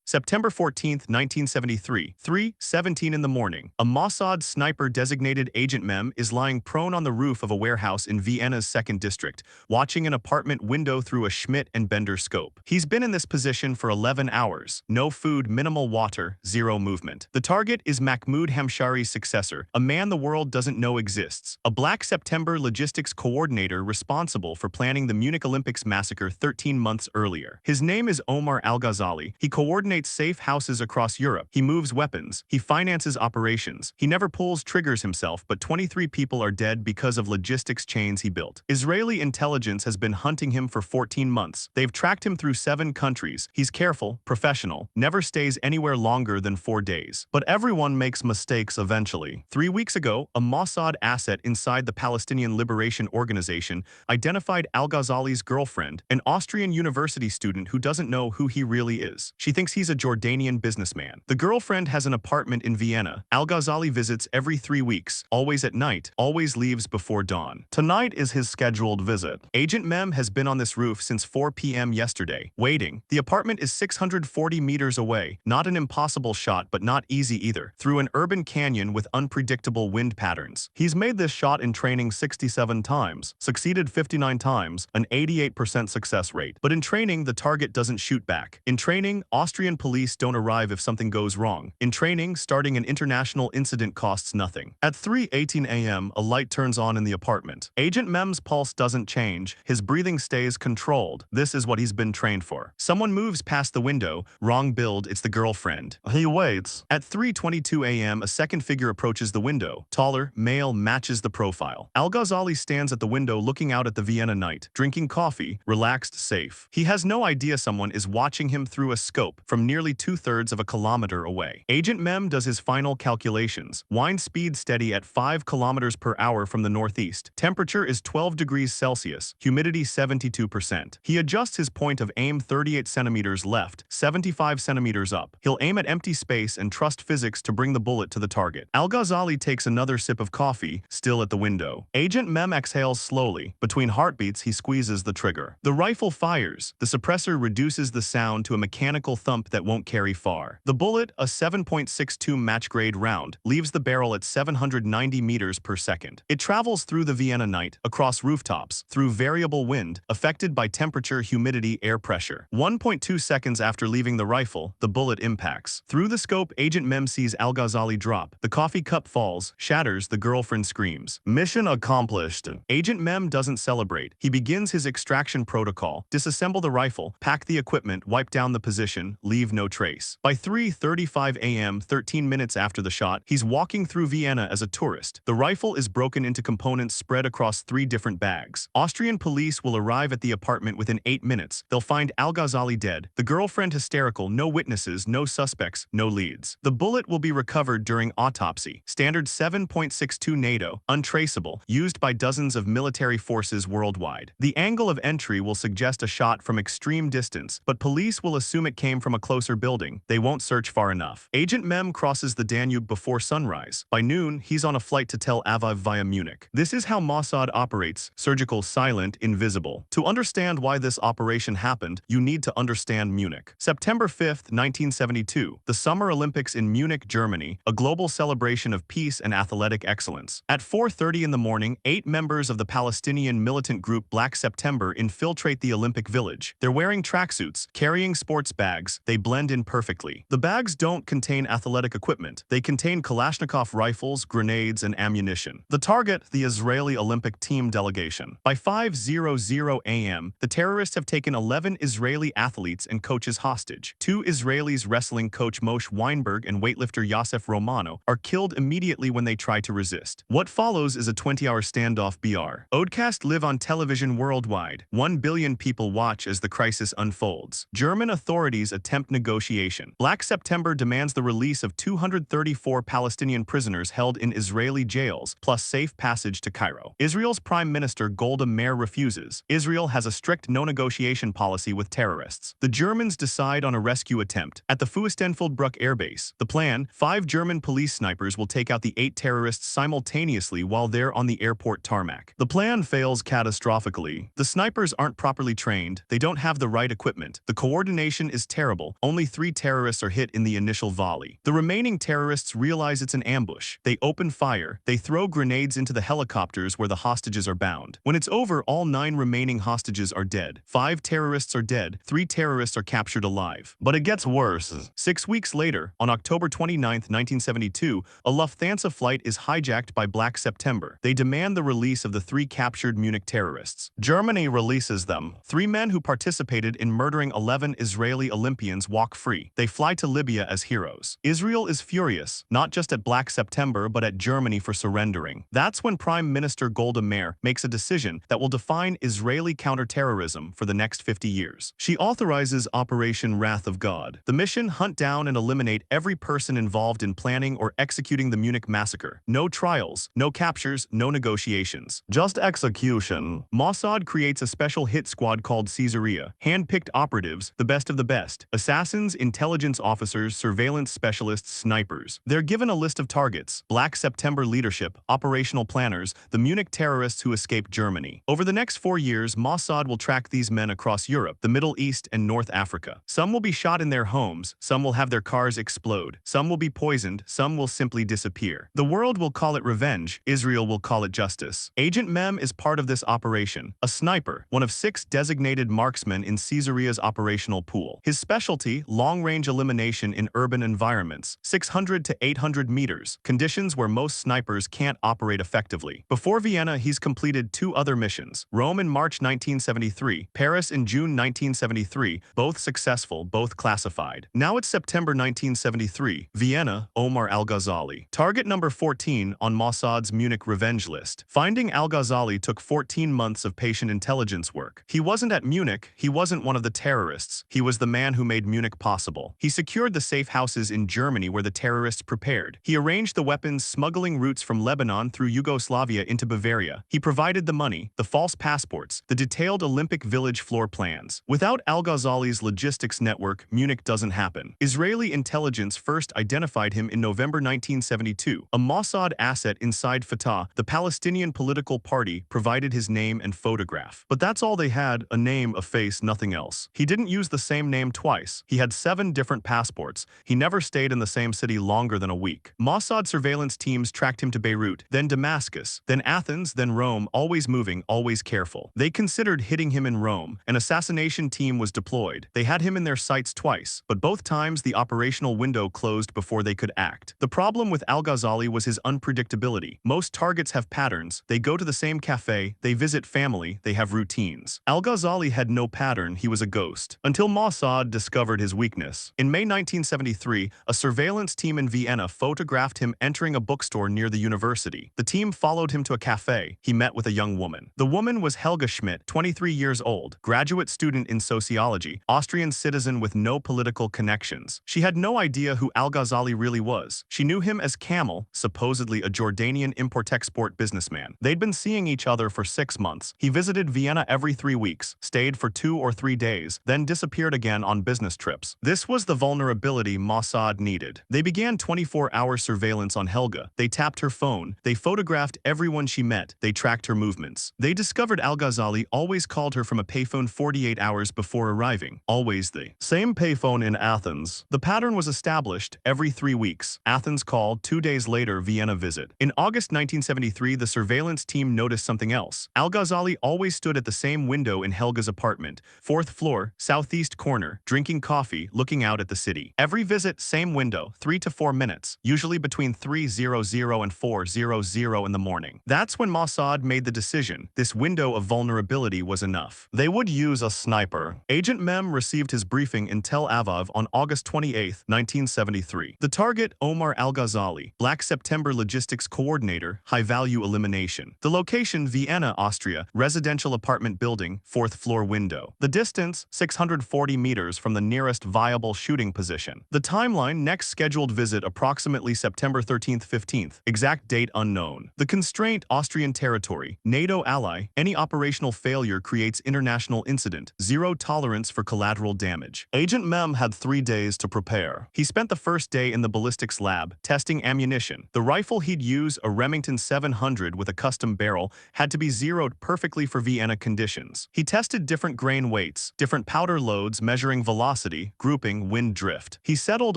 September 14, 1973, 3:17 in the morning. A Mossad sniper-designated Agent Mem is lying prone on the roof of a warehouse in Vienna's 2nd District, watching an apartment window through a Schmidt and Bender scope. He's been in this position for 11 hours. No food, minimal water, zero movement. The target is Mahmoud Hamshari's successor, a man the world doesn't know exists. A Black September logistics coordinator responsible for planning the Munich Olympics Massacre 13 months earlier. His name is Omar Al-Ghazali. He coordinates safe houses across Europe. He moves weapons. He finances operations. He never pulls triggers himself, but 23 people are dead because of logistics chains he built. Israeli intelligence has been hunting him for 14 months. They've tracked him through 7 countries. He's careful, professional, never stays anywhere longer than 4 days. But everyone makes mistakes eventually. 3 weeks ago, a Mossad asset inside the Palestinian Liberation Organization identified Al-Ghazali's girlfriend, an Austrian university student who doesn't know who he really is. She thinks he's a Jordanian businessman. The girlfriend has an apartment in Vienna. Al-Ghazali visits every 3 weeks, always at night, always leaves before dawn. Tonight is his scheduled visit. Agent Mem has been on this roof since 4 p.m. yesterday, waiting. The apartment is 640 meters away. Not an impossible shot, but not easy either. Through an urban canyon with unpredictable wind patterns. He's made this shot in training 67 times, succeeded 59 times, an 88% success rate. But in training, the target doesn't shoot back. In training, Austrian police don't arrive if something goes wrong. In training, starting an international incident costs nothing. At 3:18 a.m., a light turns on in the apartment. Agent Mem's pulse doesn't change. His breathing stays controlled. This is what he's been trained for. Someone moves past the window. Wrong build, it's the girlfriend. He waits. At 3:22 a.m., a second figure approaches the window. Taller, male, matches the profile. Al-Ghazali stands at the window looking out at the Vienna night, drinking coffee, relaxed, safe. He has no idea someone is watching him through a scope from nearly 2/3 of a kilometer away. Agent Mem does his final calculations. Wind speed steady at 5 kilometers per hour from the northeast. Temperature is 12 degrees Celsius. Humidity 72%. He adjusts his point of aim 38 centimeters left, 75 centimeters up. He'll aim at empty space and trust physics to bring the bullet to the target. Al-Ghazali takes another sip of coffee, still at the window. Agent Mem exhales slowly. Between heartbeats, he squeezes the trigger. The rifle fires. The suppressor reduces the sound to a mechanical thump that won't carry far. The bullet, a 7.62 match-grade round, leaves the barrel at 790 meters per second. It travels through the Vienna night, across rooftops, through variable wind, affected by temperature, humidity, air pressure. 1.2 seconds after leaving the rifle, the bullet impacts. Through the scope, Agent Mem sees Al-Ghazali drop. The coffee cup falls, shatters, the girlfriend screams. Mission accomplished. Agent Mem doesn't celebrate. He begins his extraction protocol: disassemble the rifle, pack the equipment, wipe down the position, leave no trace. By 3:35 a.m., 13 minutes after the shot, he's walking through Vienna as a tourist. The rifle is broken into components spread across 3 different bags. Austrian police will arrive at the apartment within 8 minutes. They'll find Al-Ghazali dead, the girlfriend hysterical, no witnesses, no suspects, no leads. The bullet will be recovered during autopsy. Standard 7.62 NATO, untraceable, used by dozens of military forces worldwide. The angle of entry will suggest a shot from extreme distance, but police will assume it came from a closer building. They won't search far enough. Agent Mem crosses the Danube before sunrise. By noon, he's on a flight to Tel Aviv via Munich. This is how Mossad operates: surgical, silent, invisible. To understand why this operation happened, you need to understand Munich. September 5, 1972, the Summer Olympics in Munich, Germany, a global celebration of peace and athletic excellence. At 4:30 in the morning, 8 members of the Palestinian militant group Black September infiltrate the Olympic Village. They're wearing tracksuits, carrying sports bags. They blend in perfectly. The bags don't contain athletic equipment. They contain Kalashnikov rifles, grenades, and ammunition. The target, the Israeli Olympic team delegation. By 5:00 a.m., the terrorists have taken 11 Israeli athletes and coaches hostage. 2 Israelis, wrestling coach Moshe Weinberg and weightlifter Yosef Romano, are killed immediately when they try to resist. What follows is a 20-hour standoff. BR. Odcast live on television worldwide. 1 billion people watch as the crisis unfolds. German authorities attempt negotiation. Black September demands the release of 234 Palestinian prisoners held in Israeli jails, plus safe passage to Cairo. Israel's Prime Minister Golda Meir refuses. Israel has a strict no-negotiation policy with terrorists. The Germans decide on a rescue attempt. At the Fuestenfeldbruck airbase, the plan: 5 German police snipers will take out the 8 terrorists simultaneously while they're on the airport tarmac. The plan fails catastrophically. The snipers aren't properly trained, they don't have the right equipment, the coordination is terrible, only 3 terrorists are hit in the initial volley. The remaining terrorists realize it's an ambush. They open fire. They throw grenades into the helicopters where the hostages are bound. When it's over, all 9 remaining hostages are dead. 5 terrorists are dead. 3 terrorists are captured alive. But it gets worse. 6 weeks later, on October 29, 1972, a Lufthansa flight is hijacked by Black September. They demand the release of the 3 captured Munich terrorists. Germany releases them. 3 men who participated in murdering 11 Israeli Olympians walk free. They fly to Libya as heroes. Israel is furious, not just at Black September but at Germany for surrendering. That's when Prime Minister Golda Meir makes a decision that will define Israeli counter-terrorism for the next 50 years. She authorizes Operation Wrath of God. The mission: hunt down and eliminate every person involved in planning or executing the Munich massacre. No trials, no captures, no negotiations. Just execution. Mossad creates a special hit squad called Caesarea. Hand-picked operatives, the best of the best. Assassins, intelligence officers, surveillance specialists, snipers. They're given a list of targets: Black September leadership, operational planners, the Munich terrorists who escaped Germany. Over the next 4 years, Mossad will track these men across Europe, the Middle East, and North Africa. Some will be shot in their homes, some will have their cars explode, some will be poisoned, some will simply disappear. The world will call it revenge, Israel will call it justice. Agent Mem is part of this operation, a sniper, one of 6 designated marksmen in Caesarea's operational pool. His specialty: long-range elimination in urban environments, 600 to 800 meters, conditions where most snipers can't operate effectively. Before Vienna, he's completed 2 other missions: Rome in March 1973, Paris in June 1973, both successful, both classified. Now it's September 1973, Vienna, Omar al-Ghazali. Target number 14 on Mossad's Munich revenge list. Finding al-Ghazali took 14 months of patient intelligence work. He wasn't at Munich, he wasn't one of the terrorists, he was the man who made Munich possible. He secured the safe houses in Germany where the terrorists prepared. He arranged the weapons smuggling routes from Lebanon through Yugoslavia into Bavaria. He provided the money, the false passports, the detailed Olympic Village floor plans. Without al-Ghazali's logistics network, Munich doesn't happen. Israeli intelligence first identified him in November 1972. A Mossad asset inside Fatah, the Palestinian political party, provided his name and photograph. But that's all they had: a name, a face, nothing else. He didn't use the same name twice. He had 7 different passports. He never stayed in the same city longer than a week. Mossad surveillance teams tracked him to Beirut, then Damascus, then Athens, then Rome, always moving, always careful. They considered hitting him in Rome. An assassination team was deployed. They had him in their sights twice, but both times the operational window closed before they could act. The problem with al-Ghazali was his unpredictability. Most targets have patterns. They go to the same cafe, they visit family, they have routines. Al-Ghazali had no pattern, he was a ghost. Until Mossad discovered his weakness. In May 1973, a surveillance team in Vienna photographed him entering a bookstore near the university. The team followed him to a cafe. He met with a young woman. The woman was Helga Schmidt, 23 years old, graduate student in sociology, Austrian citizen with no political connections. She had no idea who al-Ghazali really was. She knew him as Camel, supposedly a Jordanian import-export businessman. They'd been seeing each other for 6 months. He visited Vienna every 3 weeks, stayed for 2 or 3 days, then disappeared again on business trips. This was the vulnerability Mossad needed. They began 24-hour surveillance on Helga. They tapped her phone. They photographed everyone she met. They tracked her movements. They discovered al-Ghazali always called her from a payphone 48 hours before arriving. Always the same payphone in Athens. The pattern was established: every 3 weeks. Athens called, 2 days later Vienna visit. In August 1973, the surveillance team noticed something else. Al-Ghazali always stood at the same window in Helga's apartment, 4th floor, southeast corner, drinking coffee, looking out at the city. Every visit, same window, 3 to 4 minutes, usually between 3:00 and 4:00 in the morning. That's when Mossad made the decision. This window of vulnerability was enough. They would use a sniper. Agent Mem received his briefing in Tel Aviv on August 28, 1973. The target: Omar al-Ghazali, Black September logistics coordinator, high-value elimination. The location: Vienna, Austria, residential apartment building, 4th floor window. The distance: 640 meters from the nearest viable shooting position. The timeline: next scheduled visit approximately September 13th, 15th, exact date unknown. The constraint: Austrian territory, NATO ally. Any operational failure creates international incident. Zero tolerance for collateral damage. Agent Mem had 3 days to prepare. He spent the first day in the ballistics lab, testing ammunition. The rifle he'd use, a Remington 700 with a custom barrel, had to be zeroed perfectly for Vienna conditions. He tested different grain weights, different powder loads, measuring velocity velocity, grouping, wind drift. He settled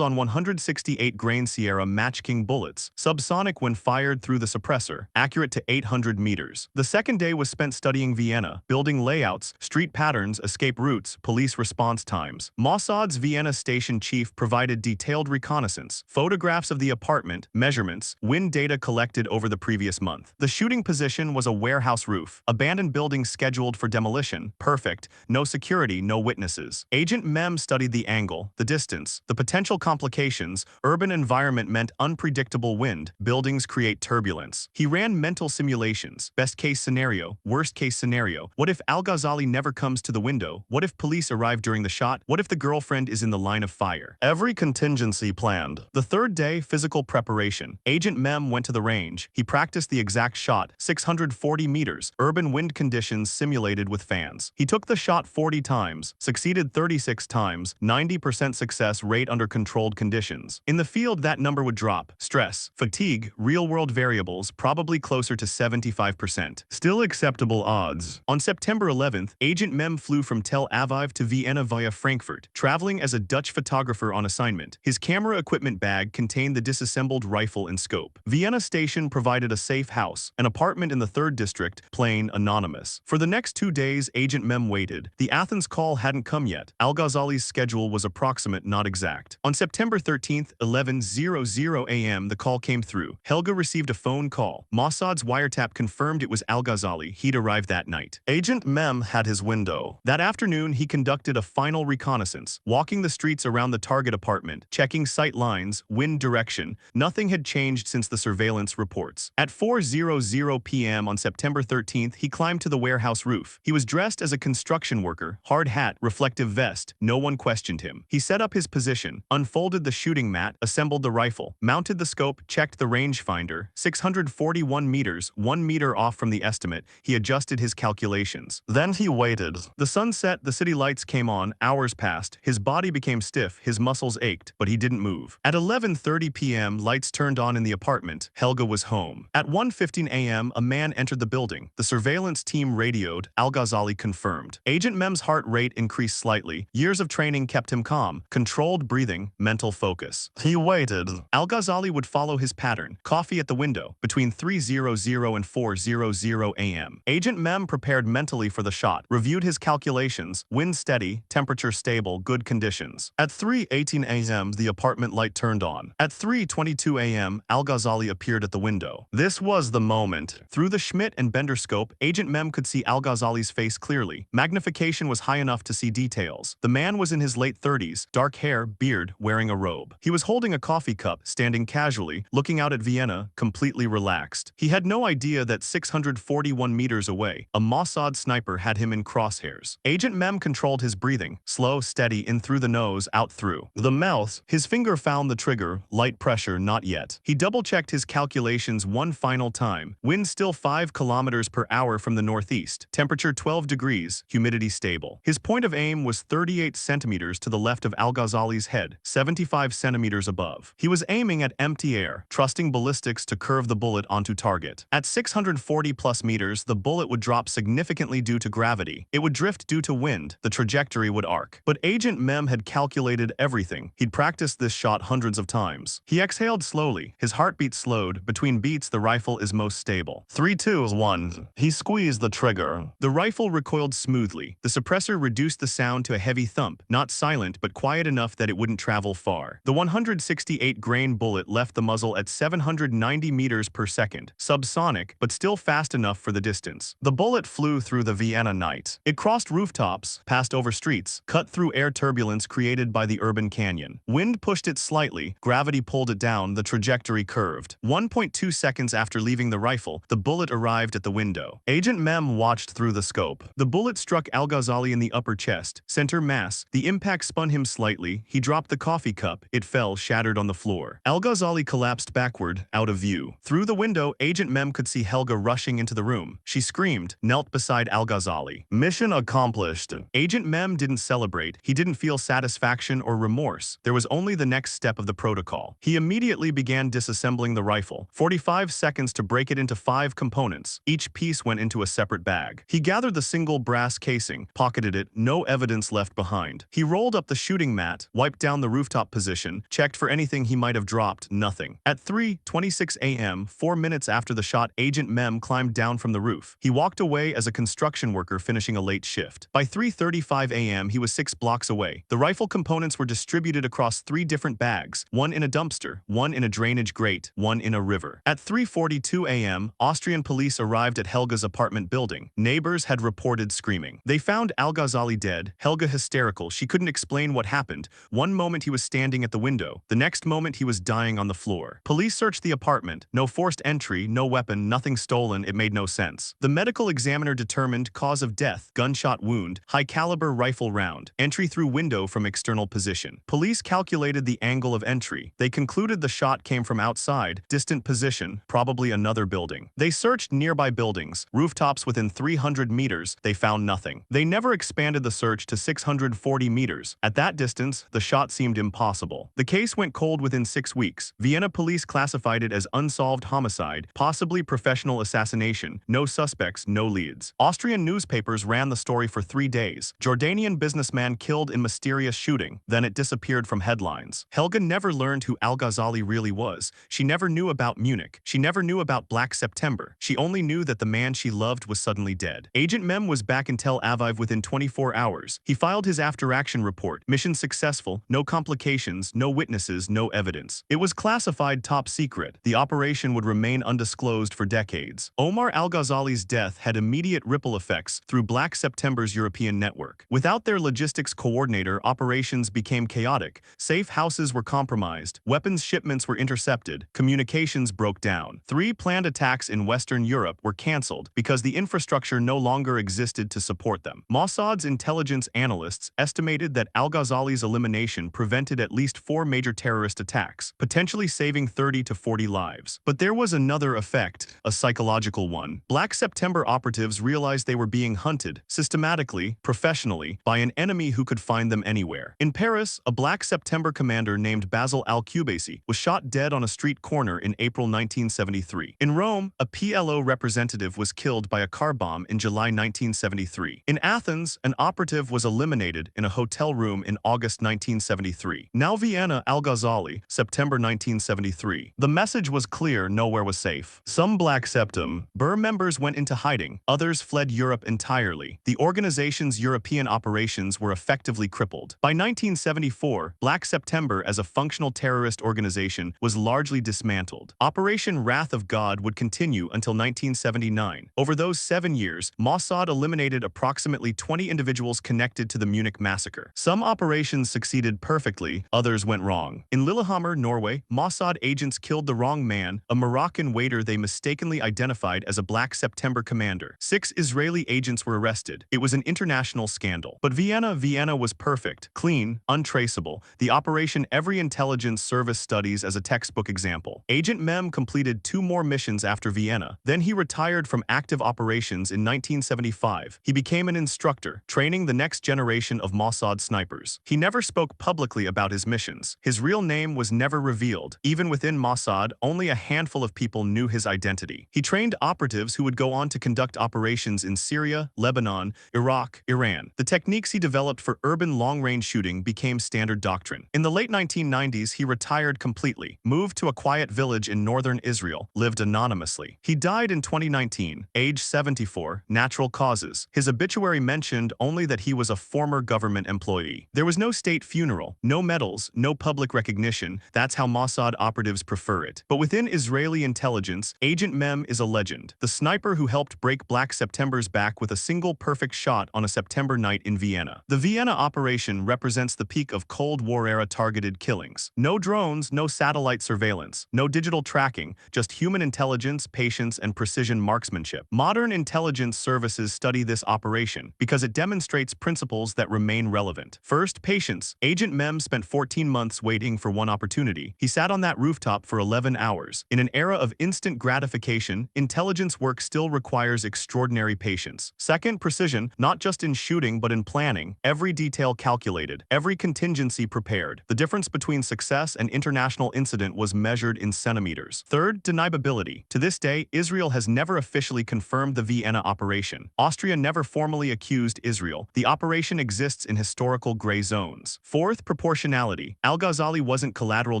on 168-grain Sierra Match King bullets, subsonic when fired through the suppressor, accurate to 800 meters. The second day was spent studying Vienna, building layouts, street patterns, escape routes, police response times. Mossad's Vienna station chief provided detailed reconnaissance, photographs of the apartment, measurements, wind data collected over the previous month. The shooting position was a warehouse roof, abandoned building scheduled for demolition, perfect, no security, no witnesses. Agent Mem studied the angle, the distance, the potential complications. Urban environment meant unpredictable wind, buildings create turbulence. He ran mental simulations, best case scenario, worst case scenario. What if Al-Ghazali never comes to the window? What if police arrive during the shot? What if the girlfriend is in the line of fire? Every contingency planned. The third day, physical preparation. Agent Mem went to the range. He practiced the exact shot, 640 meters, urban wind conditions simulated with fans. He took the shot 40 times, succeeded 36 times, 90% success rate under controlled conditions. In the field, that number would drop. Stress, fatigue, real-world variables, probably closer to 75%. Still acceptable odds. On September 11th, Agent Mem flew from Tel Aviv to Vienna via Frankfurt, traveling as a Dutch photographer on assignment. His camera equipment bag contained the disassembled rifle and scope. Vienna station provided a safe house, an apartment in the 3rd district, plain, anonymous. For the next 2 days, Agent Mem waited. The Athens call hadn't come yet. Al-Ghazali's schedule was approximate, not exact. On September 13th, 11:00 a.m., the call came through. Helga received a phone call. Mossad's wiretap confirmed it was Al-Ghazali. He'd arrived that night. Agent Mem had his window. That afternoon, he conducted a final reconnaissance, walking the streets around the target apartment, checking sight lines, wind direction. Nothing had changed since the surveillance reports. At 4:00 p.m. on September 13th, he climbed to the warehouse roof. He was dressed as a construction worker, hard hat, reflective vest. No one questioned him. He set up his position, unfolded the shooting mat, assembled the rifle, mounted the scope, checked the rangefinder, 641 meters, 1 meter off from the estimate. He adjusted his calculations. Then he waited. The sun set, the city lights came on, hours passed. His body became stiff, his muscles ached, but he didn't move. At 11:30 p.m., lights turned on in the apartment. Helga was home. At 1:15 a.m., a man entered the building. The surveillance team radioed. Al-Ghazali confirmed. Agent Mem's heart rate increased slightly. Years of training kept him calm. Controlled breathing, mental focus. He waited. Al-Ghazali would follow his pattern. Coffee at the window. Between 3:00 and 4:00 a.m. Agent Mem prepared mentally for the shot. Reviewed his calculations. Wind steady, temperature stable, good conditions. At 3:18 a.m., the apartment light turned on. At 3:22 a.m., Al-Ghazali appeared at the window. This was the moment. Through the Schmidt and Bender scope, Agent Mem could see Al-Ghazali's face clearly. Magnification was high enough to see details. The man was in his late 30s, dark hair, beard, wearing a robe. He was holding a coffee cup, standing casually, looking out at Vienna, completely relaxed. He had no idea that 641 meters away, a Mossad sniper had him in crosshairs. Agent Mem controlled his breathing, slow, steady, in through the nose, out through the mouth. His finger found the trigger, light pressure, not yet. He double-checked his calculations one final time. Wind still 5 kilometers per hour from the northeast. Temperature 12 degrees, humidity stable. His point of aim was 38 centimeters to the left of Al-Ghazali's head, 75 centimeters above. He was aiming at empty air, trusting ballistics to curve the bullet onto target. At 640 plus meters, the bullet would drop significantly due to gravity. It would drift due to wind. The trajectory would arc. But Agent Mem had calculated everything. He'd practiced this shot hundreds of times. He exhaled slowly. His heartbeat slowed. Between beats, the rifle is most stable. 3, 2, 1. He squeezed the trigger. The rifle recoiled smoothly. The suppressor reduced the sound to a heavy thump, not silent but quiet enough that it wouldn't travel far. The 168-grain bullet left the muzzle at 790 meters per second, subsonic but still fast enough for the distance. The bullet flew through the Vienna night. It crossed rooftops, passed over streets, cut through air turbulence created by the urban canyon. Wind pushed it slightly, gravity pulled it down, the trajectory curved. 1.2 seconds after leaving the rifle, the bullet arrived at the window. Agent Mem watched through the scope. The bullet struck Al-Ghazali in the upper chest, center mass. The impact spun him slightly. He dropped the coffee cup. It fell, shattered on the floor. Al-Ghazali collapsed backward, out of view. Through the window, Agent Mem could see Helga rushing into the room. She screamed, knelt beside Al-Ghazali. Mission accomplished. Agent Mem didn't celebrate. He didn't feel satisfaction or remorse. There was only the next step of the protocol. He immediately began disassembling the rifle. 45 seconds to break it into 5 components. Each piece went into a separate bag. He gathered the single brass casing, pocketed it, no evidence left behind. He He rolled up the shooting mat, wiped down the rooftop position, checked for anything he might have dropped, nothing. At 3:26 a.m., 4 minutes after the shot, Agent Mem climbed down from the roof. He walked away as a construction worker finishing a late shift. By 3:35 a.m., he was 6 blocks away. The rifle components were distributed across 3 different bags, one in a dumpster, one in a drainage grate, one in a river. At 3:42 a.m., Austrian police arrived at Helga's apartment building. Neighbors had reported screaming. They found Al-Ghazali dead, Helga hysterical. She couldn't explain what happened. One moment he was standing at the window, the next moment he was dying on the floor. Police searched the apartment. No forced entry, no weapon, nothing stolen. It made no sense. The medical examiner determined cause of death, gunshot wound, high-caliber rifle round, entry through window from external position. Police calculated the angle of entry. They concluded the shot came from outside, distant position, probably another building. They searched nearby buildings, rooftops within 300 meters. They found nothing. They never expanded the search to 640 meters. At that distance, the shot seemed impossible. The case went cold within 6 weeks. Vienna police classified it as unsolved homicide, possibly professional assassination, no suspects, no leads. Austrian newspapers ran the story for 3 days. Jordanian businessman killed in mysterious shooting. Then it disappeared from headlines. Helga never learned who Al-Ghazali really was. She never knew about Munich. She never knew about Black September. She only knew that the man she loved was suddenly dead. Agent Mem was back in Tel Aviv within 24 hours. He filed his after-action report. Mission successful, no complications, no witnesses, no evidence. It was classified top secret. The operation would remain undisclosed for decades. Omar Al-Ghazali's death had immediate ripple effects through Black September's European network. Without their logistics coordinator, operations became chaotic. Safe houses were compromised. Weapons shipments were intercepted. Communications broke down. 3 planned attacks in Western Europe were cancelled because the infrastructure no longer existed to support them. Mossad's intelligence analysts estimated that Al-Ghazali's elimination prevented at least 4 major terrorist attacks, potentially saving 30 to 40 lives. But there was another effect, a psychological one. Black September operatives realized they were being hunted, systematically, professionally, by an enemy who could find them anywhere. In Paris, a Black September commander named Basil al-Kubaisi was shot dead on a street corner in April 1973. In Rome, a PLO representative was killed by a car bomb in July 1973. In Athens, an operative was eliminated in a hotel room in August 1973. Now Vienna, Al-Ghazali, September 1973. The message was clear, nowhere was safe. Some Black September members went into hiding, others fled Europe entirely. The organization's European operations were effectively crippled. By 1974, Black September as a functional terrorist organization was largely dismantled. Operation Wrath of God would continue until 1979. Over those 7 years, Mossad eliminated approximately 20 individuals connected to the Munich massacre. Some operations succeeded perfectly, others went wrong. In Lillehammer, Norway, Mossad agents killed the wrong man, a Moroccan waiter they mistakenly identified as a Black September commander. 6 Israeli agents were arrested. It was an international scandal. But Vienna was perfect, clean, untraceable. The operation every intelligence service studies as a textbook example. Agent Mem completed 2 more missions after Vienna. Then he retired from active operations in 1975. He became an instructor, training the next generation of Mossad snipers. He never spoke publicly about his missions. His real name was never revealed. Even within Mossad, only a handful of people knew his identity. He trained operatives who would go on to conduct operations in Syria, Lebanon, Iraq, Iran. The techniques he developed for urban long-range shooting became standard doctrine. In the late 1990s, he retired completely, moved to a quiet village in northern Israel, lived anonymously. He died in 2019, age 74, natural causes. His obituary mentioned only that he was a former government employee. There was no state funeral, no medals, no public recognition. That's how Mossad operatives prefer it. But within Israeli intelligence, Agent Mem is a legend. The sniper who helped break Black September's back with a single perfect shot on a September night in Vienna. The Vienna operation represents the peak of Cold War-era targeted killings. No drones, no satellite surveillance, no digital tracking, just human intelligence, patience, and precision marksmanship. Modern intelligence services study this operation because it demonstrates principles that remain relevant. First, patience. Agent Mem spent 14 months waiting for one opportunity. He sat on that rooftop for 11 hours. In an era of instant gratification, intelligence work still requires extraordinary patience. Second, precision, not just in shooting but in planning. Every detail calculated, every contingency prepared. The difference between success and international incident was measured in centimeters. Third, deniability. To this day, Israel has never officially confirmed the Vienna operation. Austria never formally accused Israel. The operation exists in historical gray zones. Fourth, proportionality. Al-Ghazali wasn't collateral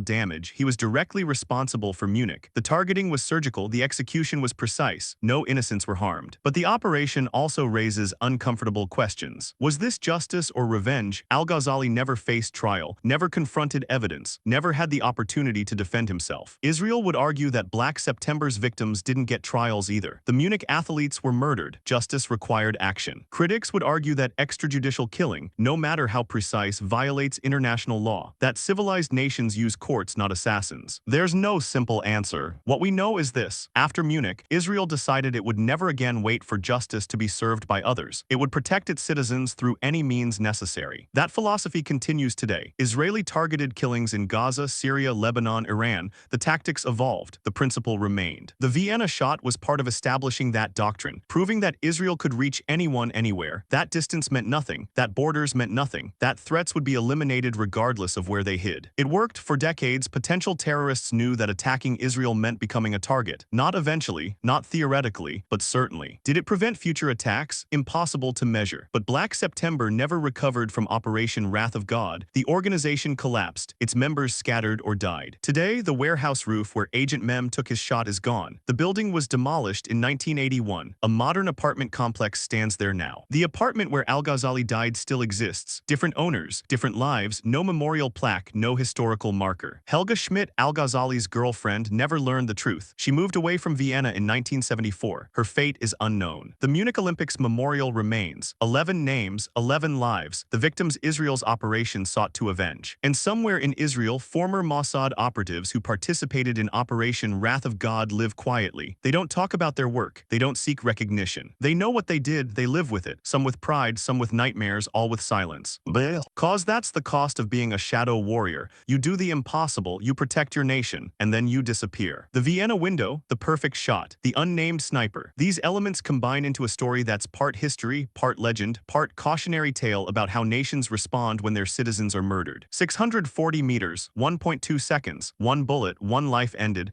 damage, he was directly responsible for Munich. The targeting was surgical, the execution was precise, no innocents were harmed. But the operation also raises uncomfortable questions. Was this justice or revenge? Al-Ghazali never faced trial, never confronted evidence, never had the opportunity to defend himself. Israel would argue that Black September's victims didn't get trials either. The Munich athletes were murdered. Justice required action. Critics would argue that extrajudicial killing, no matter how precise, violates international law, that civilized nations use courts, not assassins. There's no simple answer. What we know is this: after Munich, Israel decided it would never again wait for justice to be served by others. It would protect its citizens through any means necessary. That philosophy continues today. Israeli targeted killings in Gaza, Syria, Lebanon, Iran. The tactics evolved. The principle remained. The Vienna shot was part of establishing that doctrine, proving that Israel could reach anyone anywhere. That distance meant nothing. That borders meant nothing. That threats would be eliminated regardless of where they hid. It worked for decades. Potential terrorists knew that attacking Israel meant becoming a target. Not eventually, not theoretically, but certainly. Did it prevent future attacks? Impossible to measure. But Black September never recovered from Operation Wrath of God. The organization collapsed. Its members scattered or died. Today, the warehouse roof where Agent Mem took his shot is gone. The building was demolished in 1981. A modern apartment complex stands there now. The apartment where Al-Ghazali died still exists. Different owners, different lives, no memorial plaque, no historical marker. Helga Schmidt, Al-Ghazali's girlfriend, never learned the truth. She moved away from Vienna in 1974. Her fate is unknown. The Munich Olympics memorial remains. 11 names, 11 lives, the victims Israel's operation sought to avenge. And somewhere in Israel, former Mossad operatives who participated in Operation Wrath of God live quietly. They don't talk about their work. They don't seek recognition. They know what they did, they live with it. Some with pride, some with nightmares, all with silence. Cause that's the cost of being a shadow warrior. You do the impossible, you protect your nation, and then you disappear. The Vienna window, the perfect shot, the unnamed sniper. These elements combine into a story that's part history, part legend, part cautionary tale about how nations respond when their citizens are murdered. 640 meters, 1.2 seconds, one bullet, one life ended.